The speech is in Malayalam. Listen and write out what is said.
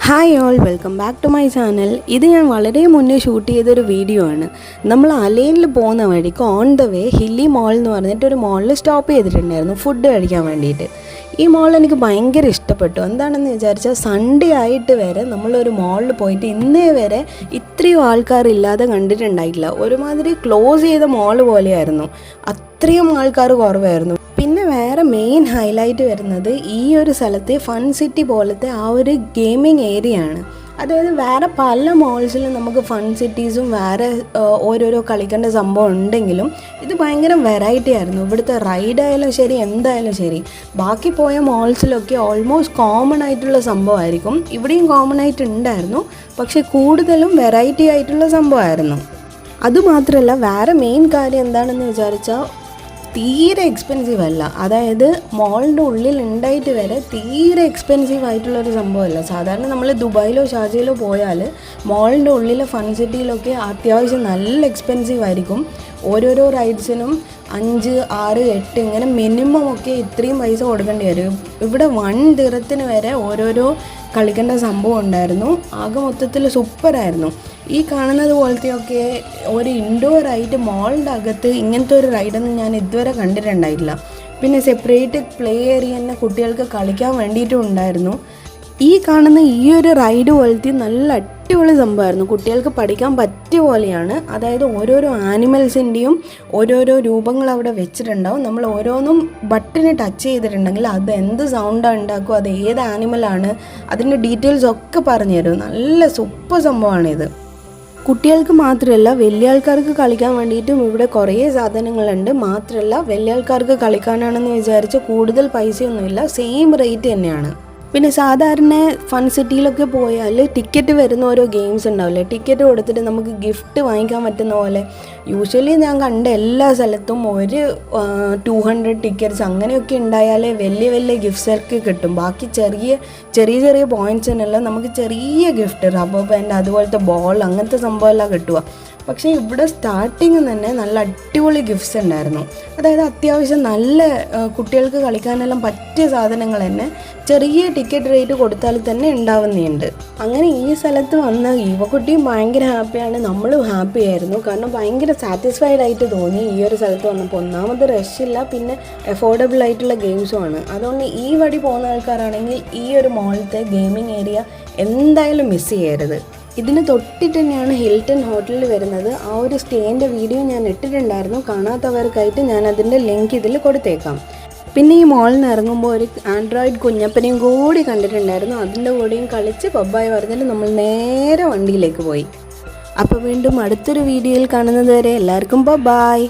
Hi all, welcome back to my channel. ഇത് ഞാൻ വളരെ മുന്നേ ഷൂട്ട് ചെയ്തൊരു വീഡിയോ ആണ്. നമ്മൾ അലൈനിൽ പോകുന്ന വഴിക്ക് ഓൺ ദ വേ ഹില്ലി മോൾ എന്ന് പറഞ്ഞിട്ട് ഒരു മോളിൽ സ്റ്റോപ്പ് ചെയ്തിട്ടുണ്ടായിരുന്നു ഫുഡ് കഴിക്കാൻ വേണ്ടിയിട്ട്. ഈ മോൾ എനിക്ക് ഭയങ്കര ഇഷ്ടപ്പെട്ടു. എന്താണെന്ന് വിചാരിച്ചാൽ സൺഡേ ആയിട്ട് വരെ നമ്മളൊരു മോളിൽ പോയിട്ട് ഇന്നേ വരെ ഇത്രയും ആൾക്കാരില്ലാതെ കണ്ടിട്ടുണ്ടായിട്ടില്ല. ഒരുമാതിരി ക്ലോസ് ചെയ്ത മോൾ പോലെയായിരുന്നു, അത്രയും ആൾക്കാർ കുറവായിരുന്നു. പിന്നെ വേറെ മെയിൻ ഹൈലൈറ്റ് വരുന്നത് ഈ ഒരു സ്ഥലത്തെ ഫൺ സിറ്റി പോലത്തെ ആ ഒരു ഗെയിമിംഗ് ഏരിയ ആണ്. അതായത് വേറെ പല മോൾസിലും നമുക്ക് ഫൺ സിറ്റീസും വേറെ ഓരോരോ കളിക്കേണ്ട സംഭവം ഉണ്ടെങ്കിലും ഇത് ഭയങ്കര വെറൈറ്റി ആയിരുന്നു. ഇവിടുത്തെ റൈഡായാലും ശരി, എന്തായാലും ശരി, ബാക്കി പോയ മോൾസിലൊക്കെ ഓൾമോസ്റ്റ് കോമൺ ആയിട്ടുള്ള സംഭവമായിരിക്കും. ഇവിടെയും കോമൺ ആയിട്ട് ഉണ്ടായിരുന്നു, പക്ഷേ കൂടുതലും വെറൈറ്റി ആയിട്ടുള്ള സംഭവമായിരുന്നു. അതുമാത്രമല്ല വേറെ മെയിൻ കാര്യം എന്താണെന്ന് വിചാരിച്ചാൽ തീരെ എക്സ്പെൻസീവ് അല്ല. അതായത് മോളിൻ്റെ ഉള്ളിൽ ഉണ്ടായിട്ട് വരെ തീരെ എക്സ്പെൻസീവ് ആയിട്ടുള്ളൊരു സംഭവമല്ല. സാധാരണ നമ്മൾ ദുബായിലോ ഷാർജയിലോ പോയാൽ മോളിൻ്റെ ഉള്ളിലെ ഫൺ സിറ്റിയിലൊക്കെ അത്യാവശ്യം നല്ല എക്സ്പെൻസീവ് ആയിരിക്കും. ഓരോരോ റൈഡ്സിനും 5, 6, 8 ഇങ്ങനെ മിനിമം ഒക്കെ ഇത്രയും പൈസ കൊടുക്കേണ്ടി വരും. ഇവിടെ 1 ദിറത്തിന് വരെ ഓരോരോ കളിക്കേണ്ട സംഭവം ഉണ്ടായിരുന്നു. ആകെ മൊത്തത്തിൽ സൂപ്പറായിരുന്നു. ഈ കാണുന്നത് പോലത്തെയൊക്കെ ഒരു ഇൻഡോർ ആയിട്ട് മോളിൻ്റെ അകത്ത് ഇങ്ങനത്തെ ഒരു റൈഡൊന്നും ഞാൻ ഇതുവരെ കണ്ടിട്ടുണ്ടായിട്ടില്ല. പിന്നെ സെപ്പറേറ്റ് പ്ലേ ഏരിയ തന്നെ കുട്ടികൾക്ക് കളിക്കാൻ വേണ്ടിയിട്ടും ഉണ്ടായിരുന്നു. ഈ കാണുന്ന ഈ ഒരു റൈഡ് പോലത്തെ നല്ല അടിപൊളി സംഭവമായിരുന്നു. കുട്ടികൾക്ക് പഠിക്കാൻ പറ്റിയ പോലെയാണ്. അതായത് ഓരോരോ ആനിമൽസിൻ്റെയും ഓരോരോ രൂപങ്ങൾ അവിടെ വെച്ചിട്ടുണ്ടാവും. നമ്മൾ ഓരോന്നും ബട്ടന് ടച്ച് ചെയ്തിട്ടുണ്ടെങ്കിൽ അത് എന്ത് സൗണ്ടാണ് ഉണ്ടാക്കും, അത് ഏത് ആനിമലാണ്, അതിൻ്റെ ഡീറ്റെയിൽസ് ഒക്കെ പറഞ്ഞു തരും. നല്ല സൂപ്പർ സംഭവമാണിത്. കുട്ടികൾക്ക് മാത്രമല്ല വലിയ ആൾക്കാർക്ക് കളിക്കാൻ വേണ്ടിയിട്ടും ഇവിടെ കുറേ സാധനങ്ങളുണ്ട്. മാത്രമല്ല വലിയ ആൾക്കാർക്ക് കളിക്കാനാണെന്ന് വിചാരിച്ച് കൂടുതൽ പൈസയൊന്നുമില്ല, സെയിം റേറ്റ് തന്നെയാണ്. പിന്നെ സാധാരണ ഫൺ സിറ്റിയിലൊക്കെ പോയാൽ ടിക്കറ്റ് വരുന്ന ഓരോ ഗെയിംസ് ഉണ്ടാവില്ലേ, ടിക്കറ്റ് കൊടുത്തിട്ട് നമുക്ക് ഗിഫ്റ്റ് വാങ്ങിക്കാൻ പറ്റുന്ന പോലെ യൂഷ്വലി ഞാൻ കണ്ട എല്ലാ സ്ഥലത്തും ഒരു 200 ടിക്കറ്റ്സ് അങ്ങനെയൊക്കെ ഉണ്ടായാലേ വലിയ വലിയ ഗിഫ്റ്റ്സൊക്കെ കിട്ടും. ബാക്കി ചെറിയ ചെറിയ പോയിൻറ്റ്സിനെല്ലാം നമുക്ക് ചെറിയ ഗിഫ്റ്റ്, റബ്ബർ ബാൻഡ് അതുപോലത്തെ ബോൾ അങ്ങനത്തെ സംഭവമെല്ലാം കിട്ടുക. പക്ഷേ ഇവിടെ സ്റ്റാർട്ടിങ് തന്നെ നല്ല അടിപൊളി ഗിഫ്റ്റ്സ് ഉണ്ടായിരുന്നു. അതായത് അത്യാവശ്യം നല്ല കുട്ടികൾക്ക് കളിക്കാനെല്ലാം പറ്റിയ സാധനങ്ങൾ തന്നെ ചെറിയ ടിക്കറ്റ് റേറ്റ് കൊടുത്താൽ തന്നെ ഉണ്ടാവുന്നുണ്ട്. അങ്ങനെ ഈ സ്ഥലത്ത് വന്ന യുവക്കുട്ടിയും ഭയങ്കര ഹാപ്പിയാണ്, നമ്മളും ഹാപ്പി ആയിരുന്നു. കാരണം ഭയങ്കര സാറ്റിസ്ഫൈഡ് ആയിട്ട് തോന്നി ഈ ഒരു സ്ഥലത്ത് വന്നപ്പോൾ. ഒന്നാമത് റഷില്ല, പിന്നെ അഫോർഡബിൾ ആയിട്ടുള്ള ഗെയിംസും ആണ്. അതുകൊണ്ട് ഈ വഴി പോകുന്ന ആൾക്കാരാണെങ്കിൽ ഈ ഒരു മോളിലത്തെ ഗെയിമിംഗ് ഏരിയ എന്തായാലും മിസ് ചെയ്യരുത്. ഇതിന് തൊട്ടിട്ട് തന്നെയാണ് ഹിൽട്ടൺ ഹോട്ടലിൽ വരുന്നത്. ആ ഒരു സ്റ്റേൻ്റെ വീഡിയോ ഞാൻ ഇട്ടിട്ടുണ്ടായിരുന്നു. കാണാത്തവർക്കായിട്ട് ഞാൻ അതിൻ്റെ ലിങ്ക് ഇതിൽ കൊടുത്തേക്കാം. പിന്നെ ഈ മോളിൽ നിന്ന് ഇറങ്ങുമ്പോൾ ഒരു ആൻഡ്രോയിഡ് കുഞ്ഞപ്പനെയും കൂടി കണ്ടിട്ടുണ്ടായിരുന്നു. അതിൻ്റെ കൂടെയും കളിച്ച് പബ്ബായി പറഞ്ഞിട്ട് നമ്മൾ നേരെ വണ്ടിയിലേക്ക് പോയി. അപ്പോൾ വീണ്ടും അടുത്തൊരു വീഡിയോയിൽ കാണുന്നത് വരെ എല്ലാവർക്കും ബൈ.